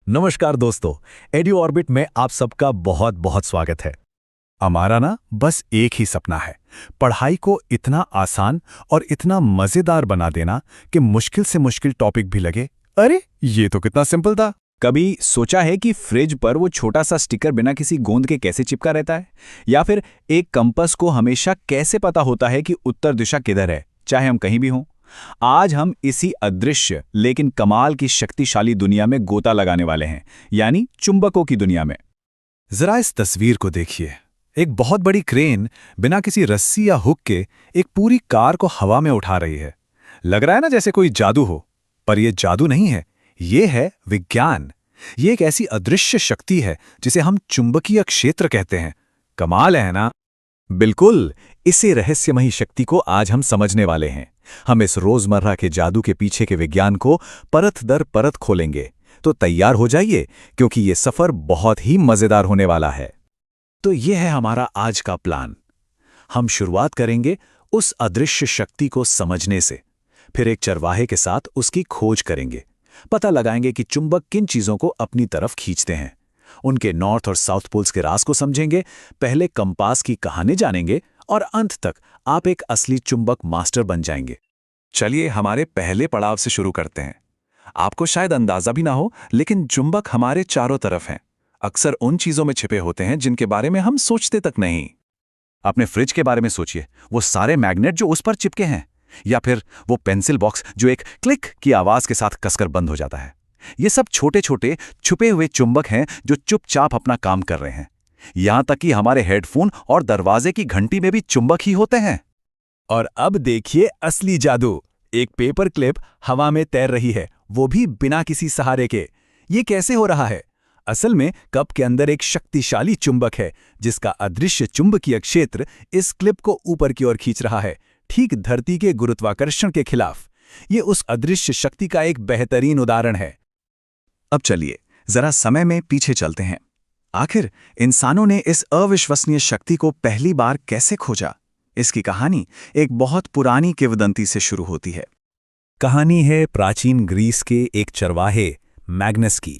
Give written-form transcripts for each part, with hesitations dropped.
नमस्कार दोस्तों, edu orbit में आप सबका बहुत बहुत स्वागत है। हमारा ना बस एक ही सपना है, पढ़ाई को इतना आसान और इतना मजेदार बना देना कि मुश्किल से मुश्किल टॉपिक भी लगे अरे ये तो कितना सिंपल था। कभी सोचा है कि फ्रिज पर वो छोटा सा स्टिकर बिना किसी गोंद के कैसे चिपका रहता है, या फिर एक कंपास को हमेशा कैसे पता होता है कि उत्तर दिशा किधर है, चाहे हम कहीं भी हों। आज हम इसी अदृश्य लेकिन कमाल की शक्तिशाली दुनिया में गोता लगाने वाले हैं, यानी चुंबकों की दुनिया में। जरा इस तस्वीर को देखिए। एक बहुत बड़ी क्रेन बिना किसी रस्सी या हुक के एक पूरी कार को हवा में उठा रही है। लग रहा है ना जैसे कोई जादू हो, पर यह जादू नहीं है, ये है विज्ञान। ये एक ऐसी अदृश्य शक्ति है जिसे हम चुंबकीय क्षेत्र कहते हैं। कमाल है ना? बिल्कुल, इसी रहस्यमयी शक्ति को आज हम समझने वाले हैं। हम इस रोजमर्रा के जादू के पीछे के विज्ञान को परत दर परत खोलेंगे। तो तैयार हो जाइए, क्योंकि ये सफर बहुत ही मजेदार होने वाला है। तो ये है हमारा आज का प्लान। हम शुरुआत करेंगे उस अदृश्य शक्ति को समझने से, फिर एक चरवाहे के साथ उसकी खोज करेंगे। पता लगाएंगे कि चुंबक किन चीजों को अपनी तरफ खींचते हैं। उनके नॉर्थ और साउथ पोल्स के राज को समझेंगे, पहले कंपास की कहानी जानेंगे और अंत तक आप एक असली चुंबक मास्टर बन जाएंगे। चलिए हमारे पहले पड़ाव से शुरू करते हैं। आपको शायद अंदाजा भी ना हो, लेकिन चुंबक हमारे चारों तरफ हैं। अक्सर उन चीजों में छिपे होते हैं जिनके बारे में हम सोचते तक नहीं। अपने फ्रिज के बारे में सोचिए, वो सारे मैग्नेट जो उस पर चिपके हैं, या फिर वो पेंसिल बॉक्स जो एक क्लिक की आवाज के साथ कसकर बंद हो जाता है। ये सब छोटे छोटे छुपे हुए चुंबक हैं जो चुपचाप अपना काम कर रहे हैं। यहां तक कि हमारे हेडफोन और दरवाजे की घंटी में भी चुंबक ही होते हैं। और अब देखिए असली जादू। एक पेपर क्लिप हवा में तैर रही है, वो भी बिना किसी सहारे के। ये कैसे हो रहा है? असल में कप के अंदर एक शक्तिशाली चुंबक है, जिसका अदृश्य चुंबकीय क्षेत्र इस क्लिप को ऊपर की ओर खींच रहा है, ठीक धरती के गुरुत्वाकर्षण के खिलाफ। ये उस अदृश्य शक्ति का एक बेहतरीन उदाहरण है। अब चलिए जरा समय में पीछे चलते हैं। आखिर इंसानों ने इस अविश्वसनीय शक्ति को पहली बार कैसे खोजा? इसकी कहानी एक बहुत पुरानी किंवदंती से शुरू होती है। कहानी है प्राचीन ग्रीस के एक चरवाहे मैग्नस की।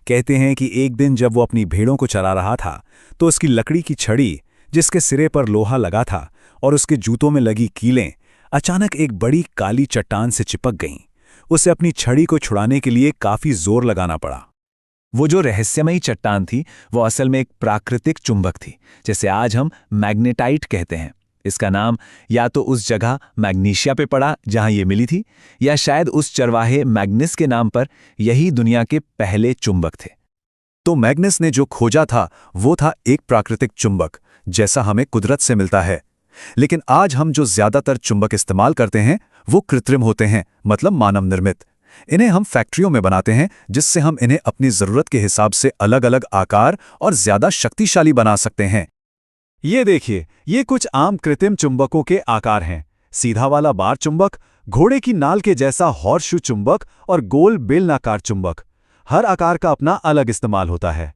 कहते हैं कि एक दिन जब वो अपनी भेड़ों को चरा रहा था, तो उसकी लकड़ी की छड़ी, जिसके सिरे पर लोहा लगा था, और उसके जूतों में लगी कीलें अचानक एक बड़ी काली चट्टान से चिपक गईं। उसे अपनी छड़ी को छुड़ाने के लिए काफी जोर लगाना पड़ा। वो जो रहस्यमयी चट्टान थी, वो असल में एक प्राकृतिक चुंबक थी, जिसे आज हम मैग्नेटाइट कहते हैं। इसका नाम या तो उस जगह मैग्नीशिया पे पड़ा जहां ये मिली थी, या शायद उस चरवाहे मैग्नस के नाम पर। यही दुनिया के पहले चुंबक थे। तो मैग्नस ने जो खोजा था वो था एक प्राकृतिक चुंबक, जैसा हमें कुदरत से मिलता है। लेकिन आज हम जो ज्यादातर चुंबक इस्तेमाल करते हैं वो कृत्रिम होते हैं, मतलब मानव निर्मित। इन्हें हम फैक्ट्रियों में बनाते हैं, जिससे हम इन्हें अपनी जरूरत के हिसाब से अलग अलग आकार और ज्यादा शक्तिशाली बना सकते हैं। ये देखिए, ये कुछ आम कृत्रिम चुंबकों के आकार हैं। सीधा वाला बार चुंबक, घोड़े की नाल के जैसा हॉर्सशू चुंबक और गोल बेलनाकार चुंबक। हर आकार का अपना अलग इस्तेमाल होता है।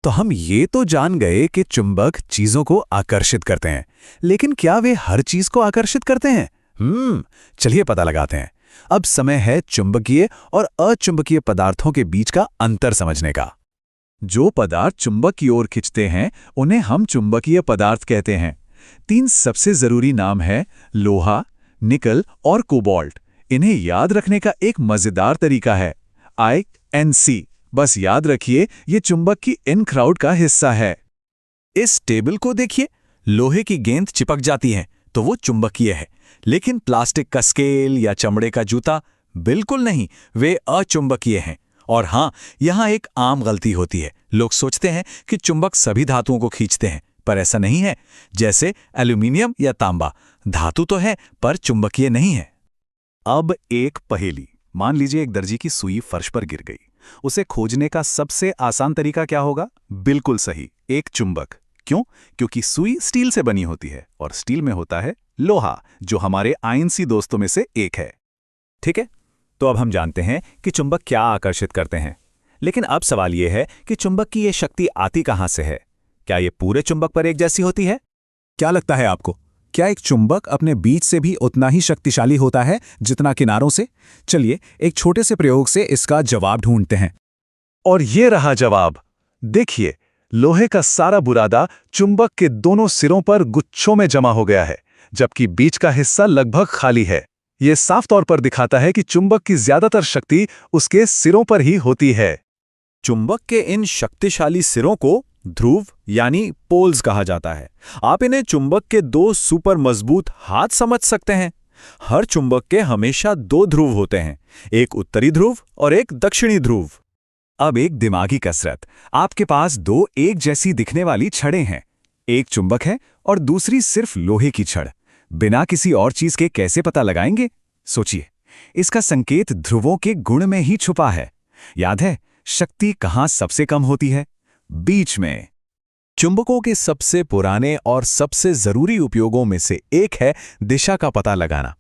तो हम ये तो जान गए कि चुंबक चीजों को आकर्षित करते हैं, लेकिन क्या वे हर चीज को आकर्षित करते हैं? चलिए पता लगाते हैं। अब समय है चुंबकीय और अचुंबकीय पदार्थों के बीच का अंतर समझने का। जो पदार्थ चुंबक की ओर खींचते हैं उन्हें हम चुंबकीय पदार्थ कहते हैं। 3 सबसे जरूरी नाम है लोहा, निकल और कोबाल्ट। इन्हें याद रखने का एक मजेदार तरीका है INC। बस याद रखिए, ये चुंबक की इन क्राउड का हिस्सा है। इस टेबल को देखिए, लोहे की गेंद चिपक जाती है तो वो चुंबकीय है, लेकिन प्लास्टिक का स्केल या चमड़े का जूता बिल्कुल नहीं, वे अचुंबकीय हैं। और हाँ, यहाँ एक आम गलती होती है। लोग सोचते हैं कि चुंबक सभी धातुओं को खींचते हैं, पर ऐसा नहीं है। जैसे एल्यूमिनियम या तांबा धातु तो है, पर चुंबकीय नहीं है। अब एक पहेली। मान लीजिए एक दर्जी की सुई फर्श पर गिर गई। उसे खोजने का सबसे आसान तरीका क्या होगा? बिल्कुल सही, एक चुंबक। क्यों? क्योंकि सुई स्टील से बनी होती है और स्टील में होता है लोहा, जो हमारे INC दोस्तों में से एक है। ठीक है, तो अब हम जानते हैं कि चुंबक क्या आकर्षित करते हैं। लेकिन अब सवाल यह है कि चुंबक की ये शक्ति आती कहां से है? क्या ये पूरे चुंबक पर एक जैसी होती है? क्या लगता है आपको? क्या एक चुंबक अपने बीच से भी उतना ही शक्तिशाली होता है जितना किनारों से? चलिए एक छोटे से प्रयोग से इसका जवाब ढूंढते हैं। और ये रहा जवाब। देखिए, लोहे का सारा बुरादा चुंबक के दोनों सिरों पर गुच्छों में जमा हो गया है, जबकि बीच का हिस्सा लगभग खाली है। ये साफ तौर पर दिखाता है कि चुंबक की ज्यादातर शक्ति उसके सिरों पर ही होती है। चुंबक के इन शक्तिशाली सिरों को ध्रुव यानी पोल्स कहा जाता है। आप इन्हें चुंबक के दो सुपर मजबूत हाथ समझ सकते हैं। हर चुंबक के हमेशा दो ध्रुव होते हैं, एक उत्तरी ध्रुव और एक दक्षिणी ध्रुव। अब एक दिमागी कसरत। आपके पास दो एक जैसी दिखने वाली छड़ें हैं। एक चुंबक है और दूसरी सिर्फ लोहे की छड़। बिना किसी और चीज के कैसे पता लगाएंगे? सोचिए, इसका संकेत ध्रुवों के गुण में ही छुपा है। याद है, शक्ति कहाँ सबसे कम होती है? बीच में। चुंबकों के सबसे पुराने और सबसे जरूरी उपयोगों में से एक है दिशा का पता लगाना।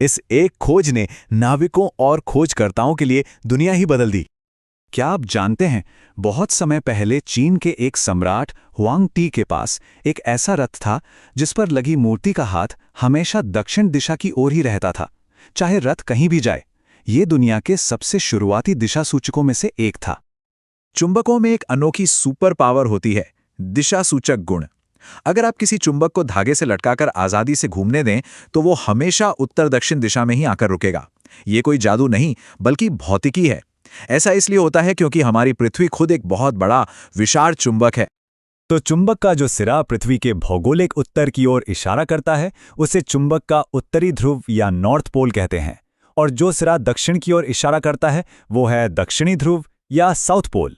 इस एक खोज ने नाविकों और खोजकर्ताओं के लिए दुनिया ही बदल दी। क्या आप जानते हैं, बहुत समय पहले चीन के एक सम्राट हुआंग टी के पास एक ऐसा रथ था जिस पर लगी मूर्ति का हाथ हमेशा दक्षिण दिशा की ओर ही रहता था, चाहे रथ कहीं भी जाए। ये दुनिया के सबसे शुरुआती दिशा सूचकों में से एक था। चुंबकों में एक अनोखी सुपर पावर होती है, दिशा सूचक गुण। अगर आप किसी चुंबक को धागे से लटकाकर आजादी से घूमने दें, तो वो हमेशा उत्तर दक्षिण दिशा में ही आकर रुकेगा। ये कोई जादू नहीं, बल्कि भौतिकी है। ऐसा इसलिए होता है क्योंकि हमारी पृथ्वी खुद एक बहुत बड़ा विशाल चुंबक है। तो चुंबक का जो सिरा पृथ्वी के भौगोलिक उत्तर की ओर इशारा करता है, उसे चुंबक का उत्तरी ध्रुव या नॉर्थ पोल कहते हैं, और जो सिरा दक्षिण की ओर इशारा करता है वो है दक्षिणी ध्रुव या साउथ पोल।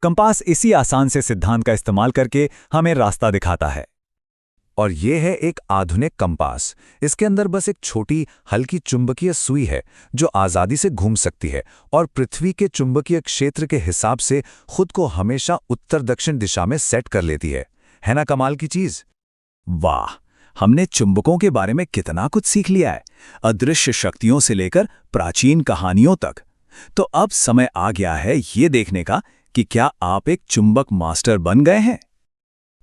कंपास इसी आसान से सिद्धांत का इस्तेमाल करके हमें रास्ता दिखाता है। और ये है एक आधुनिक कंपास। इसके अंदर बस एक छोटी हल्की चुंबकीय सुई है जो आज़ादी से घूम सकती है और पृथ्वी के चुंबकीय क्षेत्र के हिसाब से खुद को हमेशा उत्तर दक्षिण दिशा में सेट कर लेती है ना कमाल की चीज? वाह, हमने चुंबकों के बारे में कितना कुछ सीख लिया है, अदृश्य शक्तियों से लेकर प्राचीन कहानियों तक। तो अब समय आ गया है ये देखने का कि क्या आप एक चुंबक मास्टर बन गए हैं।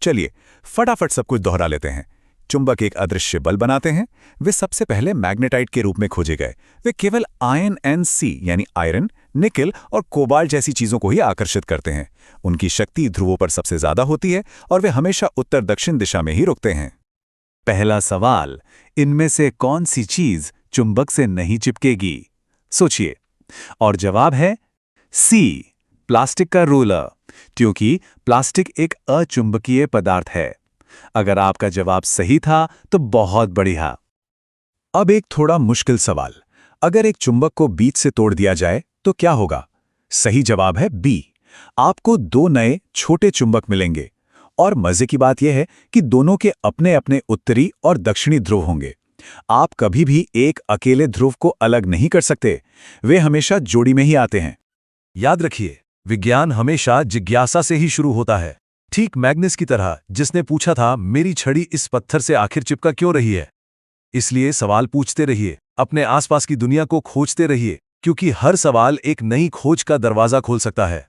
चलिए फटाफट सब कुछ दोहरा लेते हैं। चुंबक एक अदृश्य बल बनाते हैं। वे सबसे पहले मैग्नेटाइट के रूप में खोजे गए। वे केवल INC यानी आयरन, निकल और कोबाल्ट जैसी चीजों को ही आकर्षित करते हैं। उनकी शक्ति ध्रुवों पर सबसे ज्यादा होती है और वे हमेशा उत्तर दक्षिण दिशा में ही रुकते हैं। पहला सवाल, इनमें से कौन सी चीज चुंबक से नहीं चिपकेगी? सोचिए, और जवाब है सी, प्लास्टिक का रूलर, क्योंकि प्लास्टिक एक अचुंबकीय पदार्थ है। अगर आपका जवाब सही था तो बहुत बढ़िया। अब एक थोड़ा मुश्किल सवाल, अगर एक चुंबक को बीच से तोड़ दिया जाए तो क्या होगा? सही जवाब है बी, आपको दो नए छोटे चुंबक मिलेंगे। और मजे की बात यह है कि दोनों के अपने अपने उत्तरी और दक्षिणी ध्रुव होंगे। आप कभी भी एक अकेले ध्रुव को अलग नहीं कर सकते, वे हमेशा जोड़ी में ही आते हैं। याद रखिए, विज्ञान हमेशा जिज्ञासा से ही शुरू होता है, ठीक मैग्नस की तरह जिसने पूछा था मेरी छड़ी इस पत्थर से आखिर चिपका क्यों रही है। इसलिए सवाल पूछते रहिए, अपने आसपास की दुनिया को खोजते रहिए, क्योंकि हर सवाल एक नई खोज का दरवाजा खोल सकता है।